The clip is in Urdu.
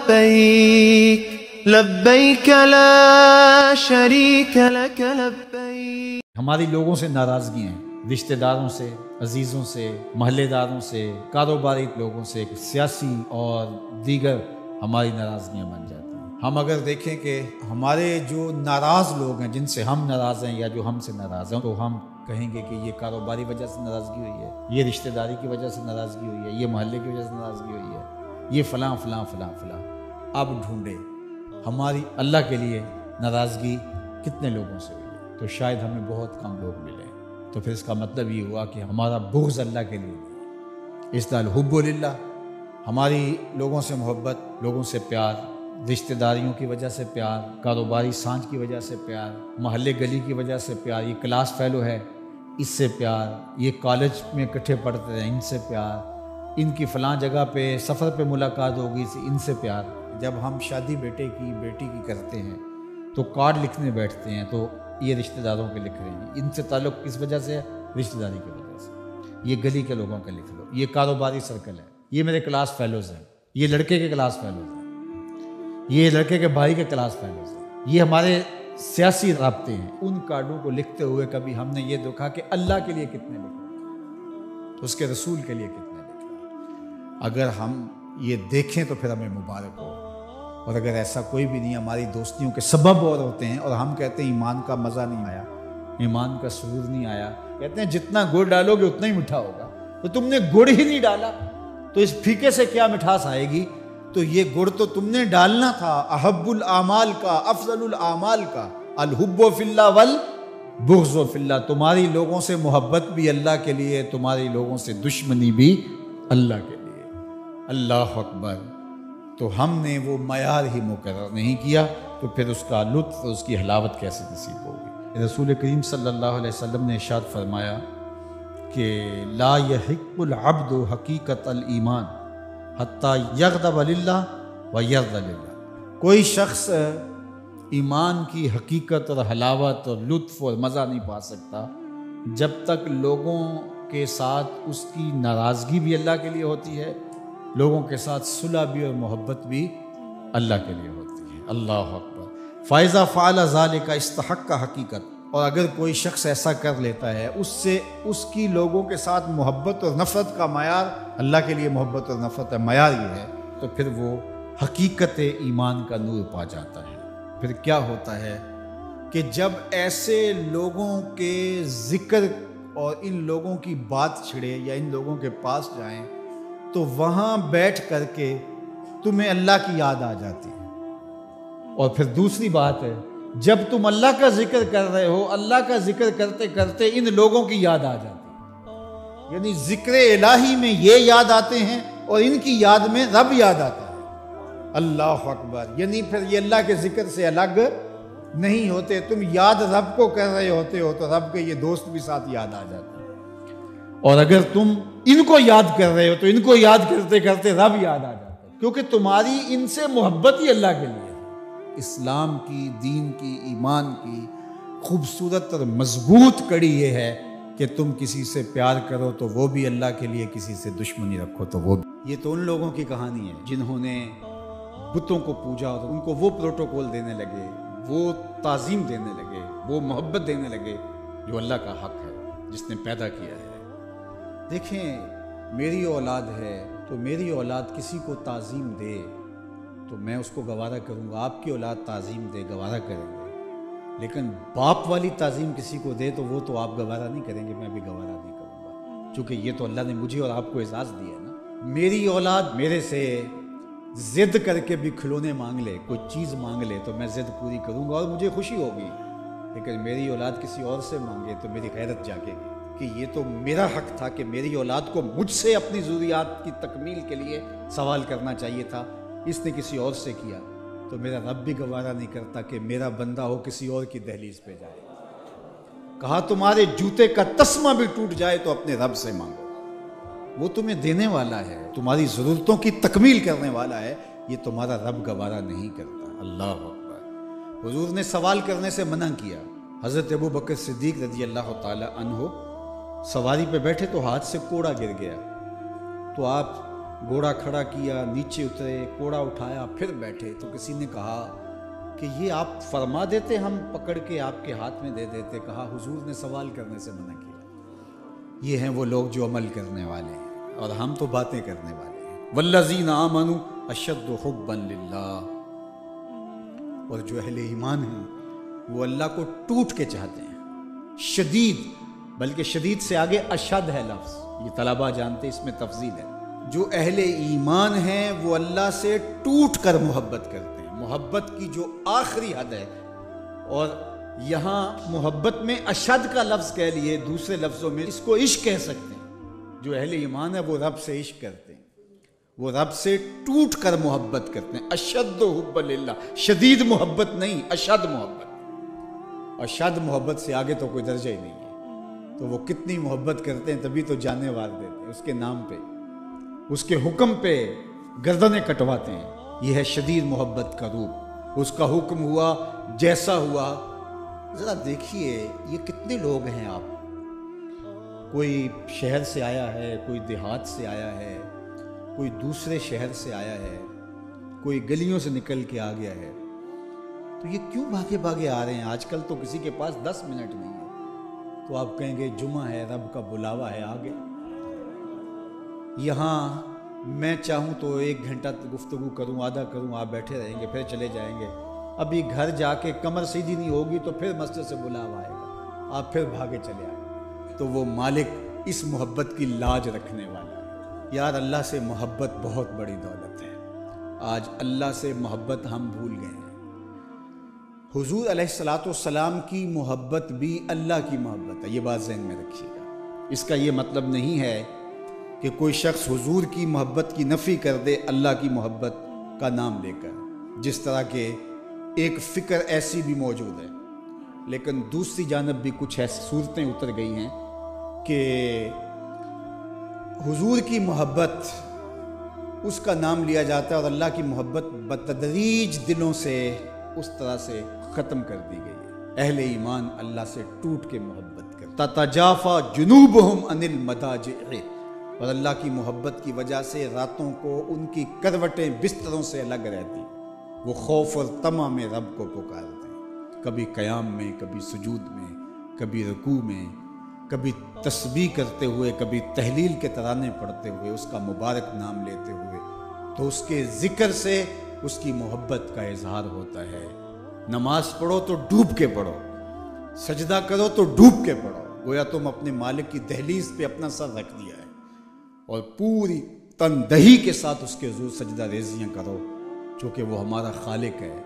لبیک لبیک لا شریک لک لبیک۔ ہماری لوگوں سے ناراضگی ہیں، رشتہ داروں سے، عزیزوں سے، محلے داروں سے، کاروباری لوگوں سے، سیاسی اور دیگر ہماری ناراضگیاں بن جاتی ہیں۔ ہم اگر دیکھیں کہ ہمارے جو ناراض لوگ ہیں، جن سے ہم ناراض ہیں یا جو ہم سے ناراض ہیں، تو ہم کہیں گے کہ یہ کاروباری وجہ سے ناراضگی ہوئی ہے، یہ رشتہ داری کی وجہ سے ناراضگی ہوئی ہے، یہ محلے کی وجہ سے ناراضگی ہوئی ہے، یہ فلاں فلاں فلاں فلاں۔ اب ڈھونڈے ہماری اللہ کے لیے ناراضگی کتنے لوگوں سے ہوئی ہے، تو شاید ہمیں بہت کم لوگ ملے۔ تو پھر اس کا مطلب یہ ہوا کہ ہمارا بغض اللہ کے لیے نہیں، اس طرح الحب للہ، ہماری لوگوں سے محبت، لوگوں سے پیار، رشتہ داریوں کی وجہ سے پیار، کاروباری سانجھ کی وجہ سے پیار، محلے گلی کی وجہ سے پیار، یہ کلاس فیلو ہے اس سے پیار، یہ کالج میں اکٹھے پڑھتے ہیں ان سے پیار، ان کی فلاں جگہ پہ سفر پہ ملاقات ہوگی ان سے پیار۔ جب ہم شادی بیٹے کی بیٹی کی کرتے ہیں تو کارڈ لکھنے بیٹھتے ہیں تو یہ رشتہ داروں کے لکھ رہے ہیں، ان سے تعلق کس وجہ سے ہے؟ رشتہ داری کی وجہ سے۔ یہ گلی کے لوگوں کا لکھ لو، یہ کاروباری سرکل ہے، یہ میرے کلاس فیلوز ہیں، یہ لڑکے کے کلاس فیلوز ہیں، یہ لڑکے کے بھائی کے کلاس فیلوز ہیں، یہ ہمارے سیاسی رابطے ہیں۔ ان کارڈوں کو لکھتے ہوئے کبھی ہم نے یہ دیکھا کہ اللہ کے لیے کتنے لکھا، اس کے رسول کے لیے کتنے لکھا؟ اگر ہم یہ دیکھیں تو پھر ہمیں مبارک ہو، اور اگر ایسا کوئی بھی نہیں، ہماری دوستیوں کے سبب اور ہوتے ہیں، اور ہم کہتے ہیں ایمان کا مزہ نہیں آیا، ایمان کا سرور نہیں آیا، کہتے ہیں جتنا گڑ ڈالو گے اتنا ہی میٹھا ہوگا، تو تم نے گڑ ہی نہیں ڈالا تو اس پھیکے سے کیا مٹھاس آئے گی؟ تو یہ گڑ تو تم نے ڈالنا تھا۔ احب الاعمال کا، افضل الاعمال کا، الحب فی اللہ والبغض فی اللہ، تمہاری لوگوں سے محبت بھی اللہ کے لیے، تمہاری لوگوں سے دشمنی بھی اللہ کے لیے۔ اللہ اکبر۔ تو ہم نے وہ معیار ہی مقرر نہیں کیا تو پھر اس کا لطف، اس کی حلاوت کیسے نصیب ہوگی؟ رسول کریم صلی اللہ علیہ وسلم نے ارشاد فرمایا کہ لا یحق العبد حقیقت الایمان حتی یغضب للہ ویرضى للہ، کوئی شخص ایمان کی حقیقت اور حلاوت اور لطف اور مزہ نہیں پا سکتا جب تک لوگوں کے ساتھ اس کی ناراضگی بھی اللہ کے لیے ہوتی ہے، لوگوں کے ساتھ صلح بھی اور محبت بھی اللہ کے لیے ہوتی ہے۔ اللہ اکبر۔ فَإِذَا فَعَلَ ذَلِكَ اسْتَحَقَّ حقیقت، اور اگر کوئی شخص ایسا کر لیتا ہے، اس سے اس کی لوگوں کے ساتھ محبت اور نفرت کا معیار، اللہ کے لیے محبت اور نفرت کا معیار یہ ہے، تو پھر وہ حقیقت ایمان کا نور پا جاتا ہے۔ پھر کیا ہوتا ہے کہ جب ایسے لوگوں کے ذکر اور ان لوگوں کی بات چھڑے یا ان لوگوں کے پاس جائیں تو وہاں بیٹھ کر کے تمہیں اللہ کی یاد آ جاتی ہے۔ اور پھر دوسری بات ہے، جب تم اللہ کا ذکر کر رہے ہو، اللہ کا ذکر کرتے کرتے ان لوگوں کی یاد آ جاتی ہے، یعنی ذکر الہی میں یہ یاد آتے ہیں اور ان کی یاد میں رب یاد آتا ہے۔ اللہ اکبر۔ یعنی پھر یہ اللہ کے ذکر سے الگ نہیں ہوتے، تم یاد رب کو کر رہے ہوتے ہو تو رب کے یہ دوست بھی ساتھ یاد آ جاتے ہیں، اور اگر تم ان کو یاد کر رہے ہو تو ان کو یاد کرتے کرتے رب یاد آ جاتا ہے، کیونکہ تمہاری ان سے محبت ہی اللہ کے لیے ہے۔ اسلام کی، دین کی، ایمان کی خوبصورت اور مضبوط کڑی یہ ہے کہ تم کسی سے پیار کرو تو وہ بھی اللہ کے لیے، کسی سے دشمنی رکھو تو وہ بھی۔ یہ تو ان لوگوں کی کہانی ہے جنہوں نے بتوں کو پوجا اور ان کو وہ پروٹوکول دینے لگے، وہ تعظیم دینے لگے، وہ محبت دینے لگے جو اللہ کا حق ہے، جس نے پیدا کیا ہے۔ دیکھیں، میری اولاد ہے تو میری اولاد کسی کو تعظیم دے تو میں اس کو گوارا کروں گا، آپ کی اولاد تعظیم دے گوارا کریں گے، لیکن باپ والی تعظیم کسی کو دے تو وہ تو آپ گوارا نہیں کریں گے، میں بھی گوارا نہیں کروں گا، چونکہ یہ تو اللہ نے مجھے اور آپ کو اعزاز دیا نا۔ میری اولاد میرے سے ضد کر کے بھی کھلونے مانگ لے، کوئی چیز مانگ لے تو میں ضد پوری کروں گا اور مجھے خوشی ہوگی، لیکن میری اولاد کسی اور سے مانگے تو میری غیرت جاگے گی کہ یہ تو میرا حق تھا کہ میری اولاد کو مجھ سے اپنی ضروریات کی تکمیل کے لیے سوال کرنا چاہیے تھا، اس نے کسی اور سے کیا تو میرا رب بھی گوارا نہیں کرتا کہ میرا بندہ ہو کسی اور کی دہلیز پہ جائے۔ کہا تمہارے جوتے کا تسمہ بھی ٹوٹ جائے تو اپنے رب سے مانگو، وہ تمہیں دینے والا ہے، تمہاری ضرورتوں کی تکمیل کرنے والا ہے، یہ تمہارا رب گوارا نہیں کرتا۔ اللہ اکبر۔ حضور نے سوال کرنے سے منع کیا۔ حضرت ابو بکر صدیق رضی اللہ تعالی عنہ سواری پہ بیٹھے تو ہاتھ سے کوڑا گر گیا، تو آپ گھوڑا کھڑا کیا، نیچے اترے، کوڑا اٹھایا، پھر بیٹھے، تو کسی نے کہا کہ یہ آپ فرما دیتے، ہم پکڑ کے آپ کے ہاتھ میں دے دیتے۔ کہا حضور نے سوال کرنے سے منع کیا۔ یہ ہیں وہ لوگ جو عمل کرنے والے ہیں، اور ہم تو باتیں کرنے والے ہیں۔ والذین آمنوا اشد حبا للہ، اور جو اہل ایمان ہیں وہ اللہ کو ٹوٹ کے چاہتے ہیں، شدید، بلکہ شدید سے آگے اشد ہے لفظ، یہ طلبہ جانتے، اس میں تفضیل ہے۔ جو اہل ایمان ہیں وہ اللہ سے ٹوٹ کر محبت کرتے ہیں، محبت کی جو آخری حد ہے، اور یہاں محبت میں اشد کا لفظ کہہ لیے، دوسرے لفظوں میں اس کو عشق کہہ سکتے ہیں۔ جو اہل ایمان ہے وہ رب سے عشق کرتے ہیں، وہ رب سے ٹوٹ کر محبت کرتے ہیں۔ اشد حب للہ، شدید محبت نہیں، اشد محبت۔ اشد محبت سے آگے تو کوئی درجہ ہی نہیں ہے، تو وہ کتنی محبت کرتے ہیں، تبھی تو جانیں وار دیتے ہیں اس کے نام پہ، اس کے حکم پہ گردنیں کٹواتے ہیں۔ یہ ہے شدید محبت کا روپ۔ اس کا حکم ہوا جیسا ہوا۔ ذرا دیکھیے یہ کتنے لوگ ہیں، آپ کوئی شہر سے آیا ہے، کوئی دیہات سے آیا ہے، کوئی دوسرے شہر سے آیا ہے، کوئی گلیوں سے نکل کے آ گیا ہے، تو یہ کیوں بھاگے بھاگے آ رہے ہیں؟ آج کل تو کسی کے پاس 10 منٹ نہیں ہے، تو آپ کہیں گے جمعہ ہے، رب کا بلاوا ہے، آگے۔ یہاں میں چاہوں تو 1 گھنٹہ گفتگو کروں، آدھا کروں، آپ بیٹھے رہیں گے، پھر چلے جائیں گے۔ ابھی گھر جا کے کمر سیدھی نہیں ہوگی تو پھر مسجد سے بلاوا آئے گا، آپ پھر بھاگے چلے آئیں۔ تو وہ مالک اس محبت کی لاج رکھنے والا ہے۔ یار اللہ سے محبت بہت بڑی دولت ہے۔ آج اللہ سے محبت ہم بھول گئے ہیں۔ حضور علیہ السلام کی محبت بھی اللہ کی محبت ہے، یہ بات ذہن میں رکھیے گا۔ اس کا یہ مطلب نہیں ہے کہ کوئی شخص حضور کی محبت کی نفی کر دے اللہ کی محبت کا نام لے کر، جس طرح کہ ایک فکر ایسی بھی موجود ہے۔ لیکن دوسری جانب بھی کچھ ایسی صورتیں اتر گئی ہیں کہ حضور کی محبت اس کا نام لیا جاتا ہے، اور اللہ کی محبت بتدریج دلوں سے اس طرح سے ختم کر دی گئی ہے۔ اہل ایمان اللہ سے ٹوٹ کے محبت کرتا، تتجافا جنوبہم عن المضاجع، اور اللہ کی محبت کی وجہ سے راتوں کو ان کی کروٹیں بستروں سے الگ رہتی، وہ خوف اور طمع میں رب کو پکارتے ہیں، کبھی قیام میں، کبھی سجود میں، کبھی رکوع میں، کبھی تسبیح کرتے ہوئے، کبھی تہلیل کے ترانے پڑھتے ہوئے، اس کا مبارک نام لیتے ہوئے۔ تو اس کے ذکر سے اس کی محبت کا اظہار ہوتا ہے۔ نماز پڑھو تو ڈوب کے پڑھو، سجدہ کرو تو ڈوب کے پڑھو، گویا تم اپنے مالک کی دہلیز پہ اپنا سر رکھ دیا ہے، اور پوری تندہی کے ساتھ اس کے حضور سجدہ ریزیاں کرو، چونکہ وہ ہمارا خالق ہے،